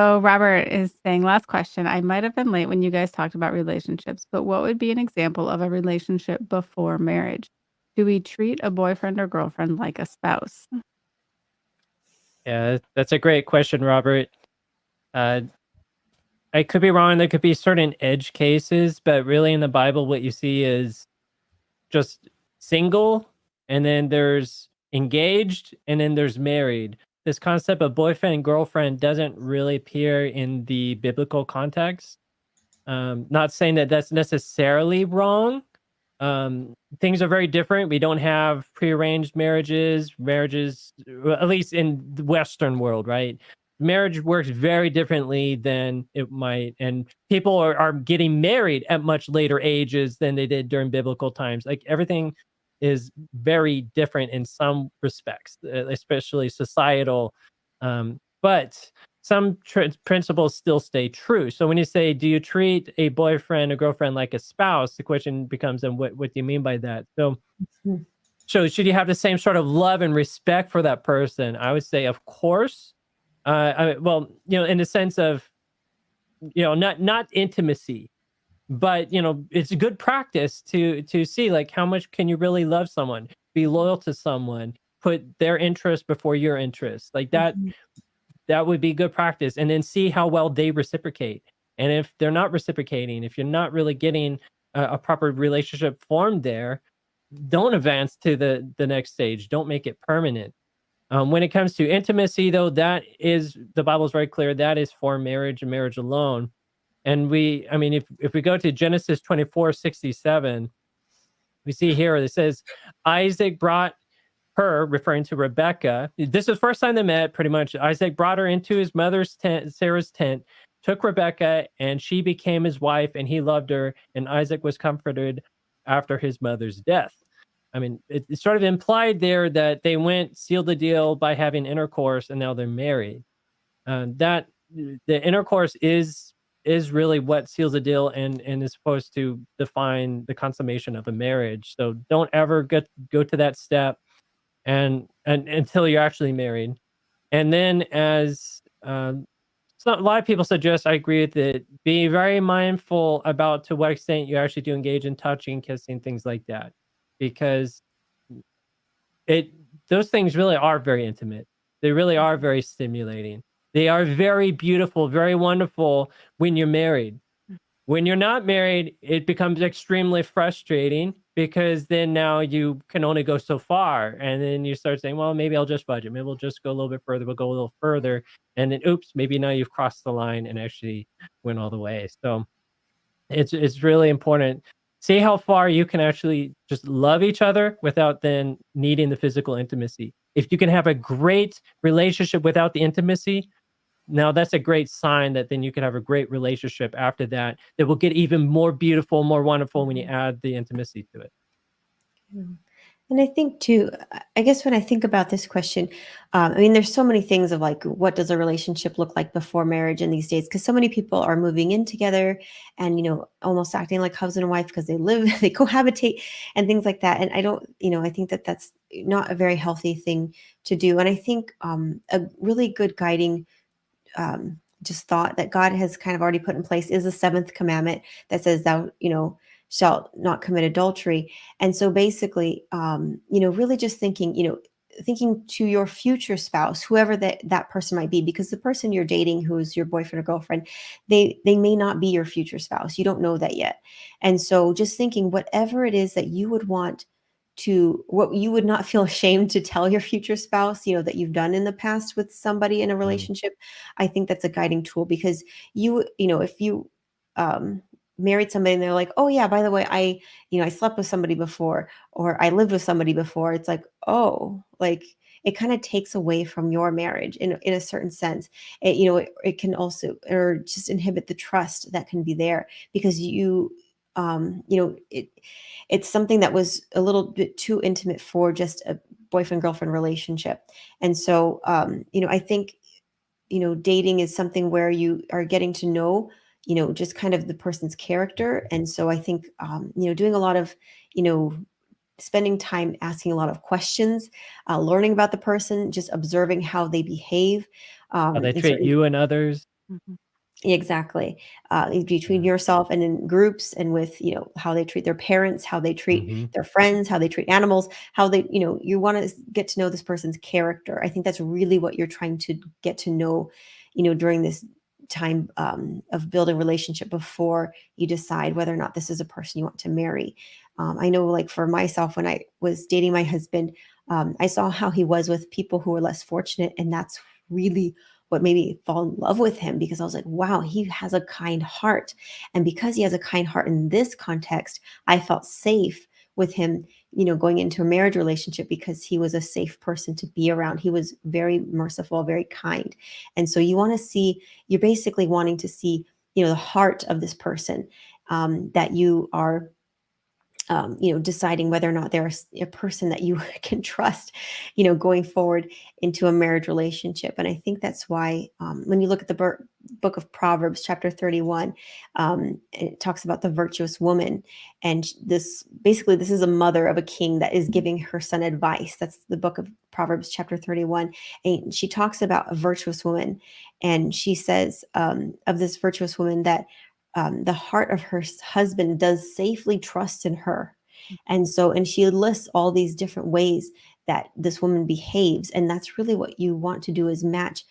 So Robert is saying, last question. I might have been late when you guys talked about relationships, but what would be an example of a relationship before marriage? Do we treat a boyfriend or girlfriend like a spouse? Yeah, that's a great question, Robert. Uh, I could be wrong. There could be certain edge cases, but really in the Bible, what you see is just single, and then there's engaged, and then there's married. This concept of boyfriend and girlfriend doesn't really appear in the biblical context. Not saying that that's necessarily wrong. Things are very different. We don't have prearranged marriages, well, at least in the Western world, right? Marriage works very differently than it might, and people are getting married at much later ages than they did during biblical times. Like everything is very different in some respects, especially societal. But some principles still stay true. So when you say, do you treat a boyfriend or girlfriend like a spouse? The question becomes, then what do you mean by that? Mhm. So should you have the same sort of love and respect for that person? I would say, of course. Well, in the sense of, not intimacy, but it's a good practice to see like how much can you really love someone, be loyal to someone, put their interest before your interest, like that. Mhm. That would be good practice, and then see how well they reciprocate. And if they're not reciprocating, if you're not really getting a proper relationship formed there, don't advance to the next stage. Don't make it permanent. When it comes to intimacy, though, the Bible is very clear, that is for marriage and marriage alone. And if we go to Genesis 24:67, we see here it says Isaac brought her, referring to Rebecca. This is the first time they met, pretty much. Isaac brought her into his mother's tent, Sarah's tent, took Rebecca, and she became his wife, and he loved her, and Isaac was comforted after his mother's death. It's sort of implied there that they sealed the deal by having intercourse, and now they're married. That the intercourse is really what seals the deal, and is supposed to define the consummation of a marriage. So don't ever go to that step and until you're actually married. And then as a lot of people suggest, I agree with it, be very mindful about to what extent you actually do engage in touching, kissing, things like that, because it those things really are very intimate. They really are very stimulating. They are very beautiful, very wonderful when you're married. When you're not married, it becomes extremely frustrating, because then now you can only go so far. And then you start saying, well, maybe I'll just budget. Maybe we'll just go a little bit further. We'll go a little further. And then, oops, maybe now you've crossed the line and actually went all the way. So it's really important. See how far you can actually just love each other without then needing the physical intimacy. If you can have a great relationship without the intimacy, now that's a great sign that then you can have a great relationship after that will get even more beautiful, more wonderful when you add the intimacy to it. Yeah. And I think too, I guess when I think about this question, there's so many things of like, what does a relationship look like before marriage in these days? Because so many people are moving in together and, almost acting like husband and wife because they live, they cohabitate and things like that. And I don't, I think that that's not a very healthy thing to do. And I think a really good guiding just thought that God has kind of already put in place is the seventh commandment that says thou, shalt not commit adultery. And so basically, really just thinking to your future spouse, whoever that person might be, because the person you're dating, who's your boyfriend or girlfriend, they may not be your future spouse. You don't know that yet. And so just thinking whatever it is that you would want what you would not feel ashamed to tell your future spouse, that you've done in the past with somebody in a relationship. I think that's a guiding tool, because if you married somebody and they're like, oh yeah, by the way, I slept with somebody before, or I lived with somebody before. It's like, oh, like it kind of takes away from your marriage in a certain sense. It can also, or just inhibit the trust that can be there, because it's something that was a little bit too intimate for just a boyfriend girlfriend relationship. And so I think dating is something where you are getting to know just kind of the person's character. And so I think doing a lot of spending time asking a lot of questions, learning about the person, just observing how they behave How they in treat certain you and others. Mhm. Exactly. Between Yeah. yourself and in groups and with, how they treat their parents, how they treat Hmm. their friends, how they treat animals, how they, you want to get to know this person's character. I think that's really what you're trying to get to know, during this time of building relationship before you decide whether or not this is a person you want to marry. I know, like for myself, when I was dating my husband, I saw how he was with people who were less fortunate, and that's really what made me fall in love with him, because I was like, wow, he has a kind heart. And because he has a kind heart in this context, I felt safe with him, going into a marriage relationship, because he was a safe person to be around. He was very merciful, very kind. And so you're basically wanting to see, the heart of this person, that you are deciding whether or not they're a person that you can trust, going forward into a marriage relationship. And I think that's why, when you look at the book of Proverbs, chapter 31, it talks about the virtuous woman. And this is a mother of a king that is giving her son advice. That's the book of Proverbs, chapter 31. And she talks about a virtuous woman. And she says, of this virtuous woman, that the heart of her husband does safely trust in her. And she lists all these different ways that this woman behaves. And that's really what you want to do, is match,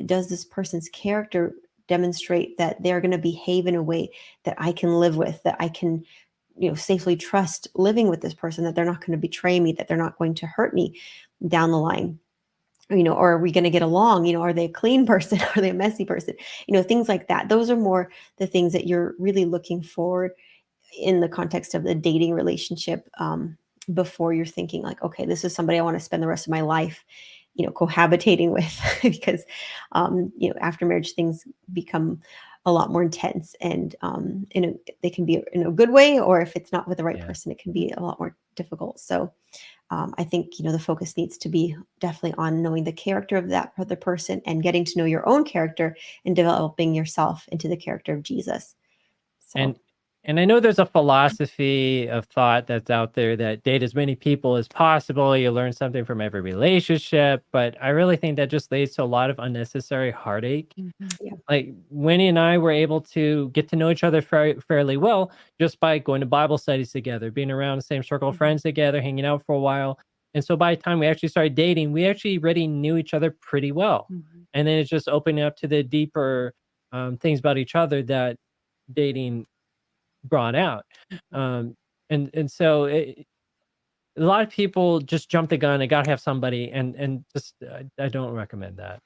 does this person's character demonstrate that they're going to behave in a way that I can live with, that I can, safely trust living with this person, that they're not going to betray me, that they're not going to hurt me down the line. Or are we going to get along? Are they a clean person? Are they a messy person? Things like that. Those are more the things that you're really looking for in the context of the dating relationship, before you're thinking like, okay, this is somebody I want to spend the rest of my life, cohabitating with, because, after marriage, things become a lot more intense, and they can be in a good way, or if it's not with the right Yeah. person, it can be a lot more difficult. So I think, the focus needs to be definitely on knowing the character of that other person, and getting to know your own character, and developing yourself into the character of Jesus. So, And and I know there's a philosophy of thought that's out there that date as many people as possible. You learn something from every relationship, but I really think that just leads to a lot of unnecessary heartache. Mhm. yeah. Like Winnie and I were able to get to know each other fairly well just by going to Bible studies together, being around the same circle of Mhm. friends together, hanging out for a while. And so by the time we actually started dating, we actually already knew each other pretty well. Mhm. And then it's just opening up to the deeper things about each other that dating brought out. Mhm. Um, and so a lot of people just jump the gun. They got to have somebody, and just I don't recommend that.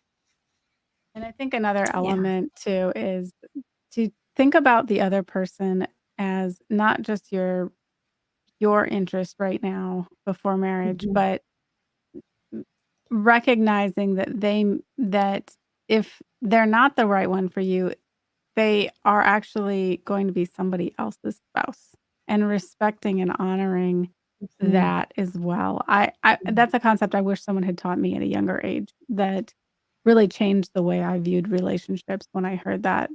And I think another Yeah. element too is to think about the other person as not just your interest right now before marriage, Mhm. but recognizing that if they're not the right one for you, they are actually going to be somebody else's spouse, and respecting and honoring Mhm. that as well. I that's a concept I wish someone had taught me at a younger age, that really changed the way I viewed relationships when I heard that,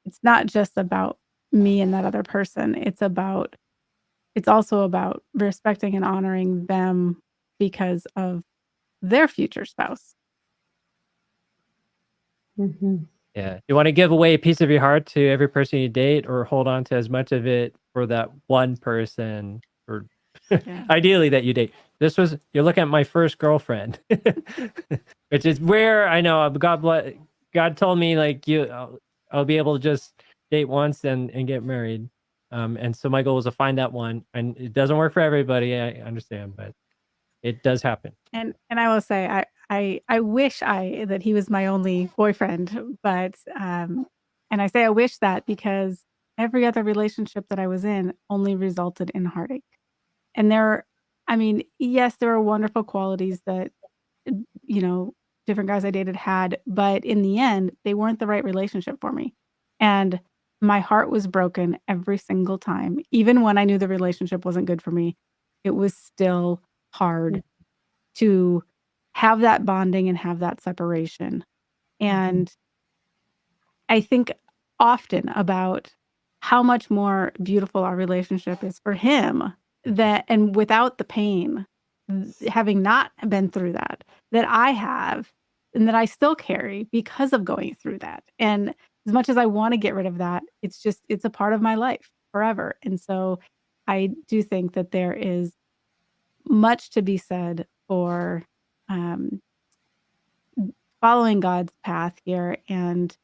it's not just about me and that other person. It's also about respecting and honoring them because of their future spouse. Mhm. Yeah. You want to give away a piece of your heart to every person you date, or hold on to as much of it for that one person, or Yeah. ideally that you date. You're looking at my first girlfriend, which is where I know God told me like I'll be able to just date once and get married. And so my goal was to find that one, and it doesn't work for everybody. I understand, but it does happen. And I will say I wish I that he was my only boyfriend, but, and I say I wish that because every other relationship that I was in only resulted in heartache. And I mean, yes, there are wonderful qualities that, uh, you know, different guys I dated had, but in the end, they weren't the right relationship for me. And my heart was broken every single time. Even when I knew the relationship wasn't good for me, it was still hard to have that bonding and have that separation. Mhm. And I think often about how much more beautiful our relationship is for him, that and without the pain, having not been through that I have. and that I still carry because of going through that. And as much as I want to get rid of that, it's a part of my life forever. And so I do think that there is much to be said for um, following God's path here, and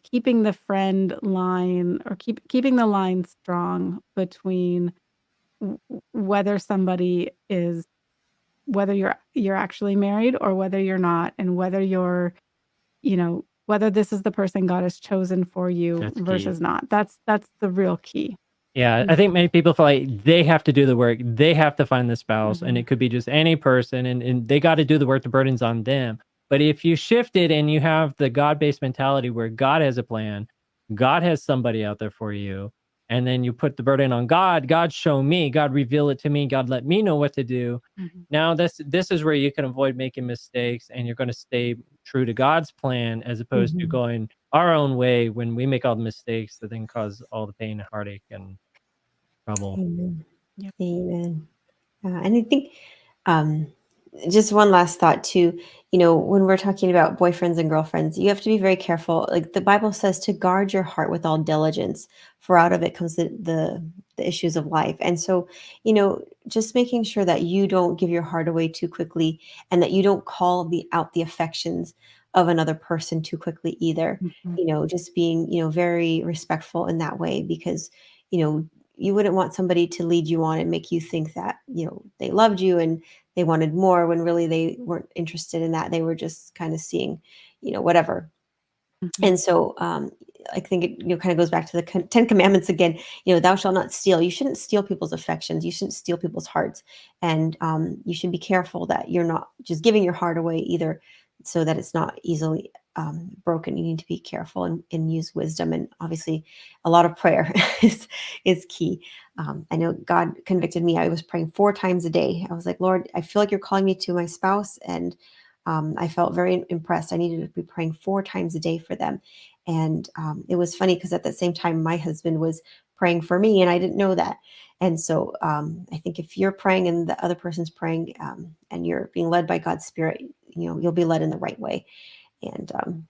keeping the friend line, or keeping the line strong between whether somebody is, whether you're actually married or whether you're not, and whether this is the person God has chosen for you That's key. versus not. That's the real key. Yeah, I think many people feel like they have to do the work. They have to find the spouse, and Mhm. it could be just any person, and they got to do the work. The burden's on them. But if you shift it and you have the God-based mentality where God has a plan, God has somebody out there for you, and then you put the burden on God. God, show me. God, reveal it to me. God, let me know what to do. Mhm. Now, this is where you can avoid making mistakes, and you're going to stay true to God's plan as opposed to Mhm. going our own way when we make all the mistakes that then cause all the pain and heartache and trouble. Amen. Yep. Amen. And I think um, just one last thought too. When we're talking about boyfriends and girlfriends, you have to be very careful. Like the Bible says, to guard your heart with all diligence, for out of it comes the issues of life. And so, just making sure that you don't give your heart away too quickly, and that you don't call out the affections of another person too quickly either. Mhm. Just being very respectful in that way, because you know you wouldn't want somebody to lead you on and make you think that they loved you and they wanted more, when really they weren't interested in that. They were just kind of seeing whatever. Mhm. And so I think it kind of goes back to the 10 commandments again. Thou shalt not steal. You shouldn't steal people's affections. You shouldn't steal people's hearts. And you should be careful that you're not just giving your heart away either, so that it's not easily broken. You need to be careful and use wisdom. And obviously a lot of prayer is key. I know God convicted me. I was praying 4 times a day. I was like, Lord, I feel like you're calling me to my spouse. And I felt very impressed. I needed to be praying 4 times a day for them. And it was funny because at the same time, my husband was praying for me, and I didn't know that. And so I think if you're praying and the other person's praying, and you're being led by God's Spirit, you'll be led in the right way. And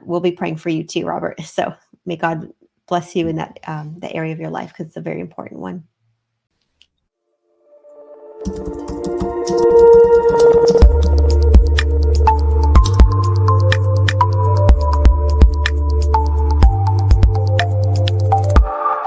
we'll be praying for you too, Robert. So may God bless you in that area of your life, because it's a very important one.